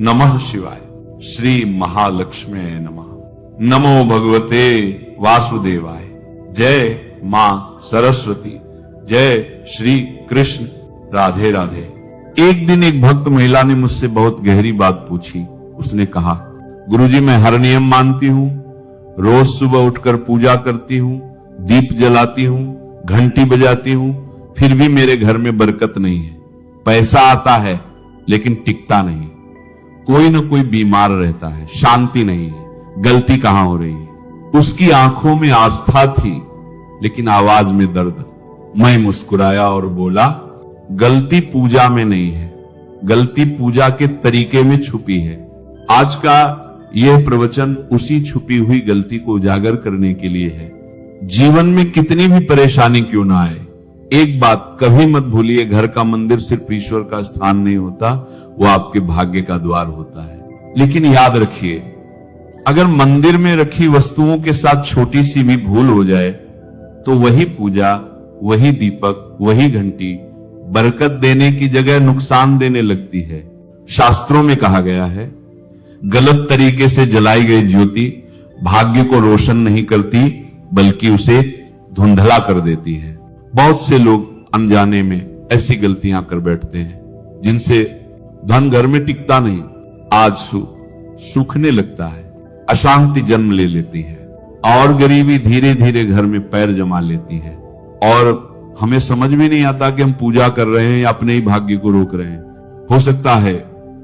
नमः शिवाय। श्री महालक्ष्मी नमः। नमो भगवते वासुदेवाय। जय मां सरस्वती। जय श्री कृष्ण। राधे राधे। एक दिन एक भक्त महिला ने मुझसे बहुत गहरी बात पूछी। उसने कहा, गुरुजी मैं हर नियम मानती हूं, रोज सुबह उठकर पूजा करती हूं, दीप जलाती हूं, घंटी बजाती हूं, फिर भी मेरे घर में बरकत नहीं है। पैसा आता है लेकिन टिकता नहीं। कोई न कोई बीमार रहता है, शांति नहीं है। गलती कहां हो रही है? उसकी आंखों में आस्था थी लेकिन आवाज में दर्द। मैं मुस्कुराया और बोला, गलती पूजा में नहीं है, गलती पूजा के तरीके में छुपी है। आज का यह प्रवचन उसी छुपी हुई गलती को उजागर करने के लिए है। जीवन में कितनी भी परेशानी क्यों ना आए, एक बात कभी मत भूलिए, घर का मंदिर सिर्फ ईश्वर का स्थान नहीं होता, वो आपके भाग्य का द्वार होता है। लेकिन याद रखिए, अगर मंदिर में रखी वस्तुओं के साथ छोटी सी भी भूल हो जाए तो वही पूजा, वही दीपक, वही घंटी बरकत देने की जगह नुकसान देने लगती है। शास्त्रों में कहा गया है, गलत तरीके से जलाई गई ज्योति भाग्य को रोशन नहीं करती बल्कि उसे धुंधला कर देती है। बहुत से लोग अनजाने में ऐसी गलतियां कर बैठते हैं जिनसे धन घर में टिकता नहीं, आज सूखने लगता है, अशांति जन्म ले लेती है और गरीबी धीरे धीरे घर में पैर जमा लेती है। और हमें समझ भी नहीं आता कि हम पूजा कर रहे हैं या अपने ही भाग्य को रोक रहे हैं। हो सकता है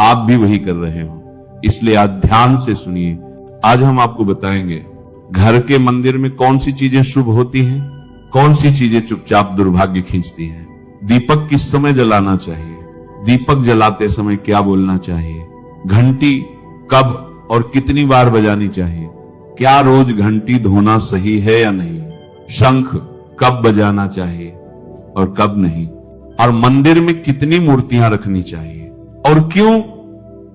आप भी वही कर रहे हो, इसलिए आज ध्यान से सुनिए। आज हम आपको बताएंगे घर के मंदिर में कौन सी चीजें शुभ होती हैं, कौन सी चीजें चुपचाप दुर्भाग्य खींचती हैं। दीपक किस समय जलाना चाहिए, दीपक जलाते समय क्या बोलना चाहिए, घंटी कब और कितनी बार बजानी चाहिए, क्या रोज घंटी धोना सही है या नहीं, शंख कब बजाना चाहिए और कब नहीं, और मंदिर में कितनी मूर्तियां रखनी चाहिए और क्यों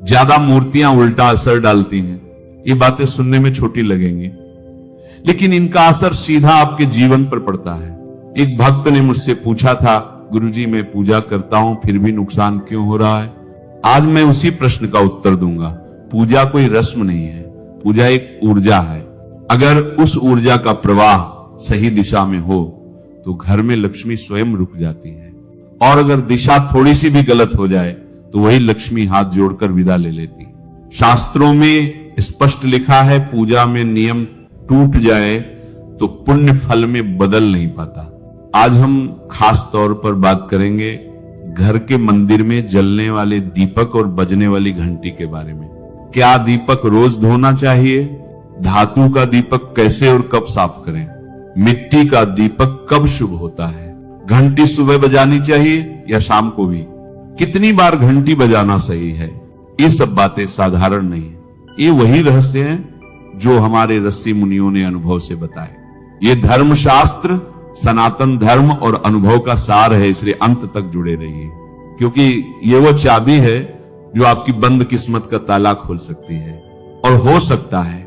ज्यादा मूर्तियां उल्टा असर डालती हैं। ये बातें सुनने में छोटी लगेंगी लेकिन इनका असर सीधा आपके जीवन पर पड़ता है। एक भक्त ने मुझसे पूछा था, गुरुजी मैं पूजा करता हूं फिर भी नुकसान क्यों हो रहा है? आज मैं उसी प्रश्न का उत्तर दूंगा। पूजा कोई रस्म नहीं है, पूजा एक ऊर्जा है। अगर उस ऊर्जा का प्रवाह सही दिशा में हो तो घर में लक्ष्मी स्वयं रुक जाती है, और अगर दिशा थोड़ी सी भी गलत हो जाए तो वही लक्ष्मी हाथ जोड़कर विदा ले लेती। शास्त्रों में स्पष्ट लिखा है, पूजा में नियम टूट जाए तो पुण्य फल में बदल नहीं पाता। आज हम खास तौर पर बात करेंगे घर के मंदिर में जलने वाले दीपक और बजने वाली घंटी के बारे में। क्या दीपक रोज धोना चाहिए? धातु का दीपक कैसे और कब साफ करें? मिट्टी का दीपक कब शुभ होता है? घंटी सुबह बजानी चाहिए या शाम को भी? कितनी बार घंटी बजाना सही है? ये सब बातें साधारण नहीं है, ये वही रहस्य हैं जो हमारे ऋषि मुनियों ने अनुभव से बताए। ये धर्मशास्त्र सनातन धर्म और अनुभव का सार है, इसलिए अंत तक जुड़े रहिए, क्योंकि ये वो चाबी है जो आपकी बंद किस्मत का ताला खोल सकती है। और हो सकता है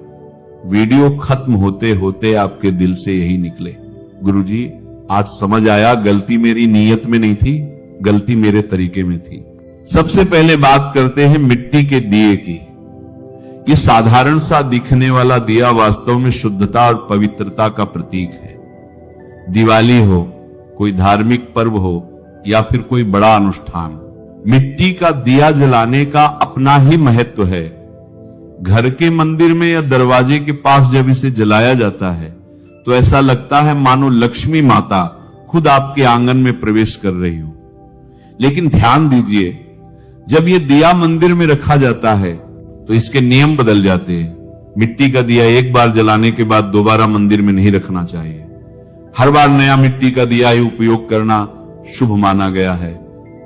वीडियो खत्म होते होते आपके दिल से यही निकले, गुरुजी आज समझ आया, गलती मेरी नीयत में नहीं थी, गलती मेरे तरीके में थी। सबसे पहले बात करते हैं मिट्टी के दिए की। ये साधारण सा दिखने वाला दिया वास्तव में शुद्धता और पवित्रता का प्रतीक है। दिवाली हो, कोई धार्मिक पर्व हो या फिर कोई बड़ा अनुष्ठान, मिट्टी का दिया जलाने का अपना ही महत्व है। घर के मंदिर में या दरवाजे के पास जब इसे जलाया जाता है तो ऐसा लगता है मानो लक्ष्मी माता खुद आपके आंगन में प्रवेश कर रही हो। लेकिन ध्यान दीजिए, जब यह दिया मंदिर में रखा जाता है तो इसके नियम बदल जाते हैं। मिट्टी का दिया एक बार जलाने के बाद दोबारा मंदिर में नहीं रखना चाहिए। हर बार नया मिट्टी का दिया उपयोग करना शुभ माना गया है।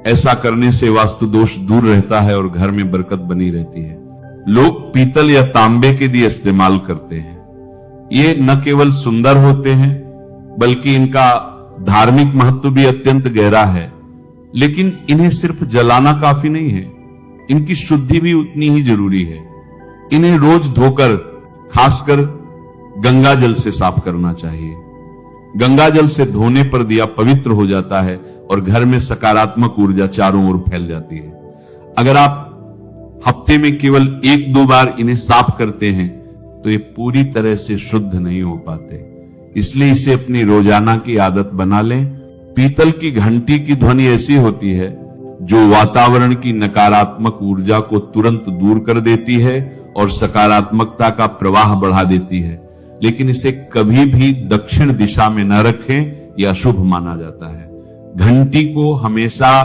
ऐसा करने से वास्तु दोष दूर रहता है और घर में बरकत बनी रहती है। लोग पीतल या तांबे के दिए इस्तेमाल करते हैं। ये न केवल सुंदर होते हैं बल्कि इनका धार्मिक महत्व भी अत्यंत गहरा है। लेकिन इन्हें सिर्फ जलाना काफी नहीं है, इनकी शुद्धि भी उतनी ही जरूरी है। इन्हें रोज धोकर, खासकर गंगा जल से साफ करना चाहिए। गंगा जल से धोने पर दिया पवित्र हो जाता है और घर में सकारात्मक ऊर्जा चारों ओर फैल जाती है। अगर आप हफ्ते में केवल 1-2 बार इन्हें साफ करते हैं तो ये पूरी तरह से शुद्ध नहीं हो पाते। इसलिए इसे अपनी रोजाना की आदत बना लें। पीतल की घंटी की ध्वनि ऐसी होती है जो वातावरण की नकारात्मक ऊर्जा को तुरंत दूर कर देती है और सकारात्मकता का प्रवाह बढ़ा देती है, लेकिन इसे कभी भी दक्षिण दिशा में न रखें, यह अशुभ माना जाता है। घंटी को हमेशा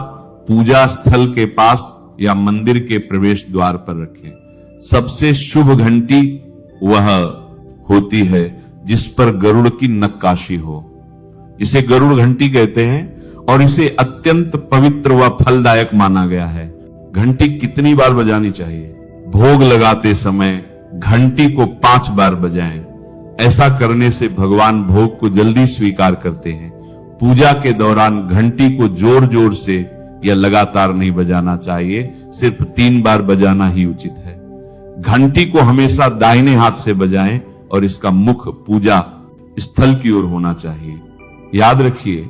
पूजा स्थल के पास या मंदिर के प्रवेश द्वार पर रखें। सबसे शुभ घंटी वह होती है जिस पर गरुड़ की नक्काशी हो, इसे गरुड़ घंटी कहते हैं और इसे अत्यंत पवित्र व फलदायक माना गया है। घंटी कितनी बार बजानी चाहिए? भोग लगाते समय घंटी को 5 बार बजाएं। ऐसा करने से भगवान भोग को जल्दी स्वीकार करते हैं। पूजा के दौरान घंटी को जोर जोर से या लगातार नहीं बजाना चाहिए, सिर्फ 3 बार बजाना ही उचित है। घंटी को हमेशा दाहिने हाथ से बजाएं और इसका मुख पूजा स्थल की ओर होना चाहिए। याद रखिए,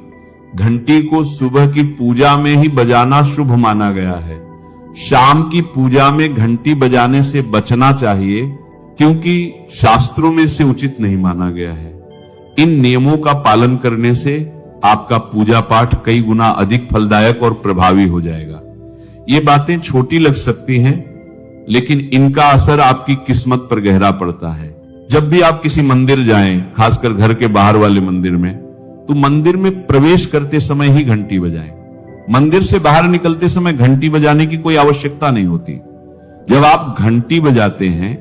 घंटी को सुबह की पूजा में ही बजाना शुभ माना गया है। शाम की पूजा में घंटी बजाने से बचना चाहिए, क्योंकि शास्त्रों में इसे उचित नहीं माना गया है। इन नियमों का पालन करने से आपका पूजा पाठ कई गुना अधिक फलदायक और प्रभावी हो जाएगा। ये बातें छोटी लग सकती हैं, लेकिन इनका असर आपकी किस्मत पर गहरा पड़ता है। जब भी आप किसी मंदिर जाएं, खासकर घर के बाहर वाले मंदिर में, तो मंदिर में प्रवेश करते समय ही घंटी बजाएं। मंदिर से बाहर निकलते समय घंटी बजाने की कोई आवश्यकता नहीं होती। जब आप घंटी बजाते हैं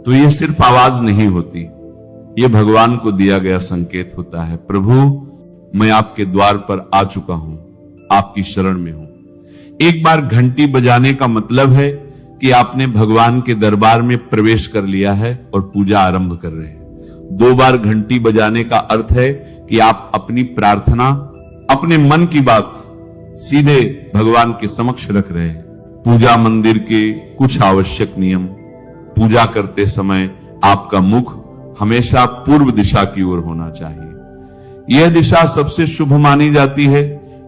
तो यह सिर्फ आवाज नहीं होती, यह भगवान को दिया गया संकेत होता है। प्रभु, मैं आपके द्वार पर आ चुका हूं, आपकी शरण में हूं। एक बार घंटी बजाने का मतलब है कि आपने भगवान के दरबार में प्रवेश कर लिया है और पूजा आरंभ कर रहे हैं। 2 बार घंटी बजाने का अर्थ है कि आप अपनी प्रार्थना, अपने मन की बात सीधे भगवान के समक्ष रख रहे हैं। पूजा मंदिर के कुछ आवश्यक नियम: पूजा करते समय आपका मुख हमेशा पूर्व दिशा की ओर होना चाहिए। यह दिशा सबसे शुभ मानी जाती है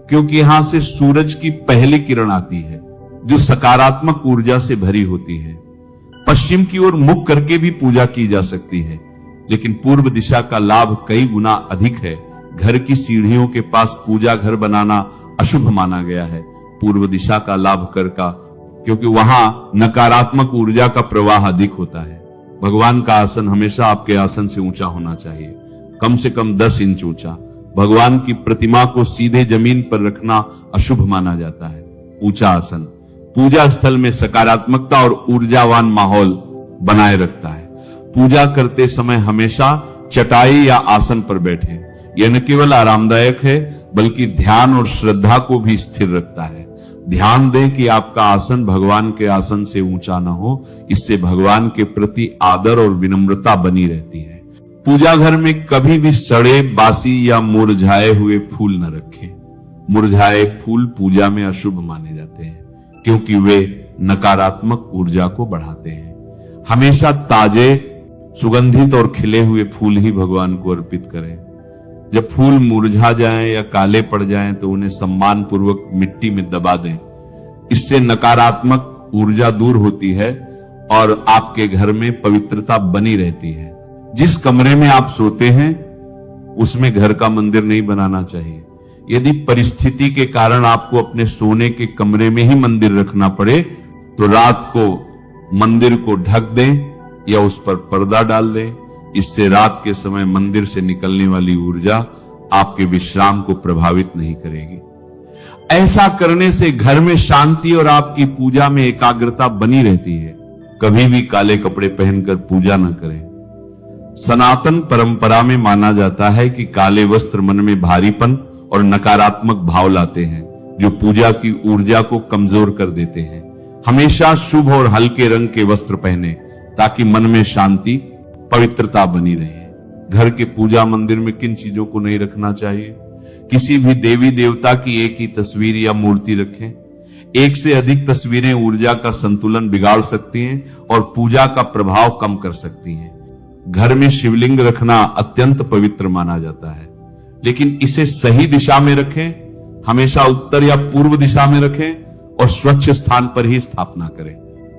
क्योंकि यहां से सूरज की पहली किरण आती है जो सकारात्मक ऊर्जा से भरी होती है। पश्चिम की ओर मुख करके भी पूजा की जा सकती है, लेकिन पूर्व दिशा का लाभ कई गुना अधिक है। घर की सीढ़ियों के पास पूजा घर बनाना अशुभ माना गया है पूर्व दिशा का लाभ कर का, क्योंकि वहां नकारात्मक ऊर्जा का प्रवाह अधिक होता है। भगवान का आसन हमेशा आपके आसन से ऊंचा होना चाहिए, कम से कम 10 इंच ऊंचा। भगवान की प्रतिमा को सीधे जमीन पर रखना अशुभ माना जाता है। ऊंचा आसन पूजा स्थल में सकारात्मकता और ऊर्जावान माहौल बनाए रखता है। पूजा करते समय हमेशा चटाई या आसन पर बैठें। यह न केवल आरामदायक है बल्कि ध्यान और श्रद्धा को भी स्थिर रखता है। ध्यान दें कि आपका आसन भगवान के आसन से ऊंचा न हो, इससे भगवान के प्रति आदर और विनम्रता बनी रहती है। पूजा घर में कभी भी सड़े, बासी या मुरझाए हुए फूल न रखें। मुरझाए फूल पूजा में अशुभ माने जाते हैं क्योंकि वे नकारात्मक ऊर्जा को बढ़ाते हैं। हमेशा ताजे, सुगंधित और खिले हुए फूल ही भगवान को अर्पित करें। जब फूल मुरझा जाएं या काले पड़ जाएं तो उन्हें सम्मान पूर्वक मिट्टी में दबा दें। इससे नकारात्मक ऊर्जा दूर होती है और आपके घर में पवित्रता बनी रहती है। जिस कमरे में आप सोते हैं उसमें घर का मंदिर नहीं बनाना चाहिए। यदि परिस्थिति के कारण आपको अपने सोने के कमरे में ही मंदिर रखना पड़े तो रात को मंदिर को ढक दें या उस पर पर्दा डाल दें। इससे रात के समय मंदिर से निकलने वाली ऊर्जा आपके विश्राम को प्रभावित नहीं करेगी। ऐसा करने से घर में शांति और आपकी पूजा में एकाग्रता बनी रहती है। कभी भी काले कपड़े पहनकर पूजा न करें। सनातन परंपरा में माना जाता है कि काले वस्त्र मन में भारीपन और नकारात्मक भाव लाते हैं जो पूजा की ऊर्जा को कमजोर कर देते हैं। हमेशा शुभ और हल्के रंग के वस्त्र पहने ताकि मन में शांति, पवित्रता बनी रहे। घर के पूजा मंदिर में किन चीजों को नहीं रखना चाहिए? किसी भी देवी देवता की एक ही तस्वीर या मूर्ति रखें। एक से अधिक तस्वीरें ऊर्जा का संतुलन बिगाड़ सकती हैं और पूजा का प्रभाव कम कर सकती हैं। घर में शिवलिंग रखना अत्यंत पवित्र माना जाता है, लेकिन इसे सही दिशा में रखें। हमेशा उत्तर या पूर्व दिशा में रखें और स्वच्छ स्थान पर ही स्थापना करें।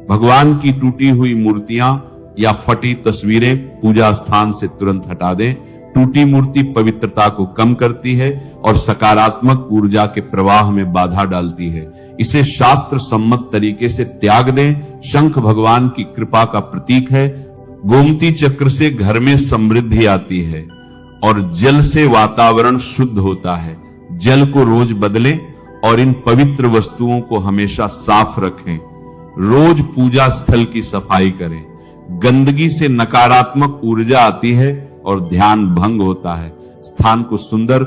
भगवान की टूटी हुई मूर्तियां या फटी तस्वीरें पूजा स्थान से तुरंत हटा दें। टूटी मूर्ति पवित्रता को कम करती है और सकारात्मक ऊर्जा के प्रवाह में बाधा डालती है। इसे शास्त्र सम्मत तरीके से त्याग दें। शंख भगवान की कृपा का प्रतीक है। गोमती चक्र से घर में समृद्धि आती है और जल से वातावरण शुद्ध होता है। जल को रोज बदलें और इन पवित्र वस्तुओं को हमेशा साफ रखें। रोज पूजा स्थल की सफाई करें। गंदगी से नकारात्मक ऊर्जा आती है और ध्यान भंग होता है। स्थान को सुंदर,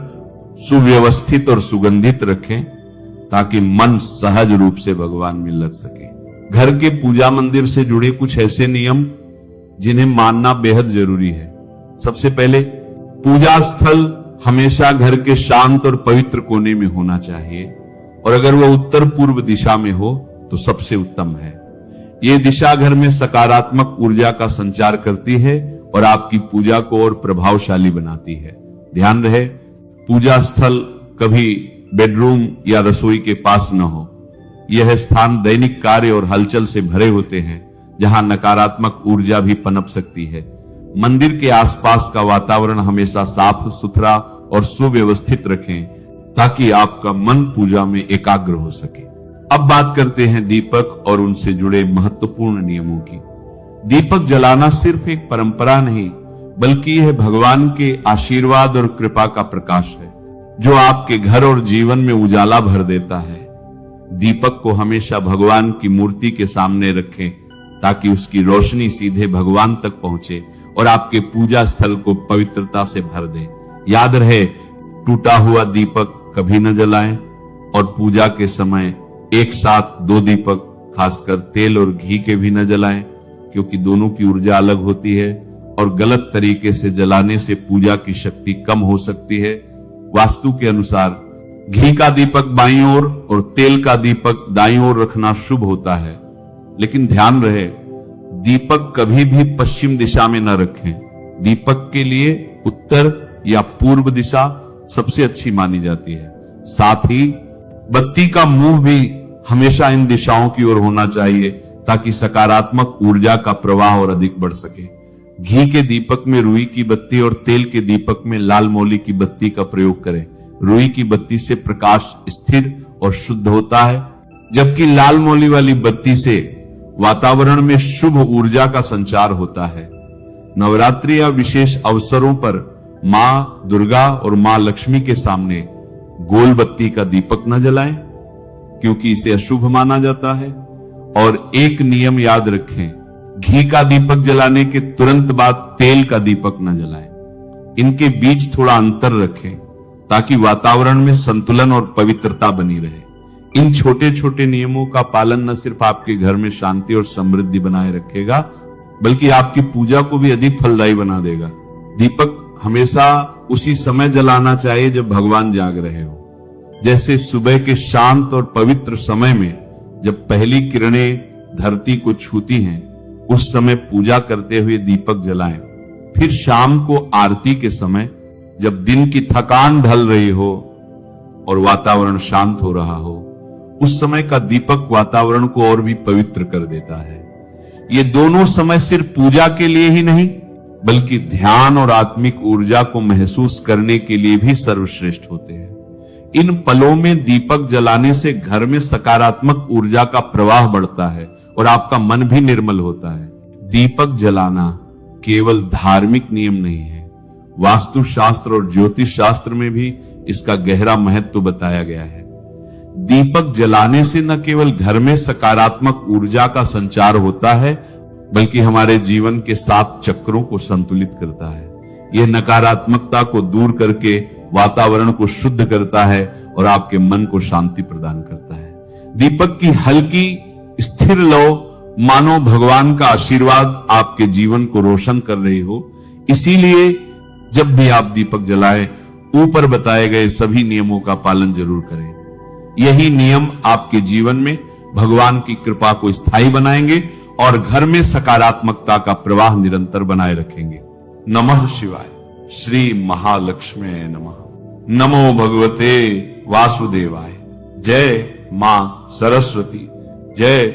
सुव्यवस्थित और सुगंधित रखें ताकि मन सहज रूप से भगवान में लग सके। घर के पूजा मंदिर से जुड़े कुछ ऐसे नियम जिन्हें मानना बेहद जरूरी है। सबसे पहले, पूजा स्थल हमेशा घर के शांत और पवित्र कोने में होना चाहिए और अगर वह उत्तर पूर्व दिशा में हो तो सबसे उत्तम है। यह दिशा घर में सकारात्मक ऊर्जा का संचार करती है और आपकी पूजा को और प्रभावशाली बनाती है। ध्यान रहे, पूजा स्थल कभी बेडरूम या रसोई के पास न हो। यह स्थान दैनिक कार्य और हलचल से भरे होते हैं जहां नकारात्मक ऊर्जा भी पनप सकती है। मंदिर के आसपास का वातावरण हमेशा साफ सुथरा और सुव्यवस्थित रखें ताकि आपका मन पूजा में एकाग्र हो सके। अब बात करते हैं दीपक और उनसे जुड़े महत्वपूर्ण नियमों की। दीपक जलाना सिर्फ एक परंपरा नहीं बल्कि यह भगवान के आशीर्वाद और कृपा का प्रकाश है जो आपके घर और जीवन में उजाला भर देता है। दीपक को हमेशा भगवान की मूर्ति के सामने रखें ताकि उसकी रोशनी सीधे भगवान तक पहुंचे और आपके पूजा स्थल को पवित्रता से भर दे। याद रहे, टूटा हुआ दीपक कभी न जलाएं और पूजा के समय एक साथ दो दीपक, खासकर तेल और घी के भी न जलाएं क्योंकि दोनों की ऊर्जा अलग होती है और गलत तरीके से जलाने से पूजा की शक्ति कम हो सकती है। वास्तु के अनुसार घी का दीपक बाईं ओर और तेल का दीपक दाईं ओर रखना शुभ होता है, लेकिन ध्यान रहे दीपक कभी भी पश्चिम दिशा में न रखें। दीपक के लिए उत्तर या पूर्व दिशा सबसे अच्छी मानी जाती है। साथ ही बत्ती का मुंह भी हमेशा इन दिशाओं की ओर होना चाहिए ताकि सकारात्मक ऊर्जा का प्रवाह और अधिक बढ़ सके। घी के दीपक में रुई की बत्ती और तेल के दीपक में लाल मौली की बत्ती का प्रयोग करें। रुई की बत्ती से प्रकाश स्थिर और शुद्ध होता है जबकि लाल मौली वाली बत्ती से वातावरण में शुभ ऊर्जा का संचार होता है। नवरात्रि या विशेष अवसरों पर मां दुर्गा और मां लक्ष्मी के सामने गोल बत्ती का दीपक न जलाएं क्योंकि इसे अशुभ माना जाता है। और एक नियम याद रखें, घी का दीपक जलाने के तुरंत बाद तेल का दीपक न जलाएं। इनके बीच थोड़ा अंतर रखें ताकि वातावरण में संतुलन और पवित्रता बनी रहे। इन छोटे छोटे नियमों का पालन न सिर्फ आपके घर में शांति और समृद्धि बनाए रखेगा बल्कि आपकी पूजा को भी अधिक फलदायी बना देगा। दीपक हमेशा उसी समय जलाना चाहिए जब भगवान जाग रहे हो, जैसे सुबह के शांत और पवित्र समय में जब पहली किरणें धरती को छूती हैं उस समय पूजा करते हुए दीपक जलाएं। फिर शाम को आरती के समय जब दिन की थकान ढल रही हो और वातावरण शांत हो रहा हो उस समय का दीपक वातावरण को और भी पवित्र कर देता है। ये दोनों समय सिर्फ पूजा के लिए ही नहीं बल्कि ध्यान और आत्मिक ऊर्जा को महसूस करने के लिए भी सर्वश्रेष्ठ होते हैं। इन पलों में दीपक जलाने से घर में सकारात्मक ऊर्जा का प्रवाह बढ़ता है और आपका मन भी निर्मल होता है। दीपक जलाना केवल धार्मिक नियम नहीं है, वास्तु शास्त्र और ज्योतिष शास्त्र में भी इसका गहरा महत्व बताया गया है। दीपक जलाने से न केवल घर में सकारात्मक ऊर्जा का संचार होता है बल्कि हमारे जीवन के 7 चक्रों को संतुलित करता है। यह नकारात्मकता को दूर करके वातावरण को शुद्ध करता है और आपके मन को शांति प्रदान करता है। दीपक की हल्की स्थिर लौ मानो भगवान का आशीर्वाद आपके जीवन को रोशन कर रही हो। इसीलिए जब भी आप दीपक जलाएं ऊपर बताए गए सभी नियमों का पालन जरूर करें। यही नियम आपके जीवन में भगवान की कृपा को स्थायी बनाएंगे और घर में सकारात्मकता का प्रवाह निरंतर बनाए रखेंगे। नमः शिवाय। श्री महालक्ष्मी नमः। नमो भगवते वासुदेवाय। जय मां सरस्वती। जय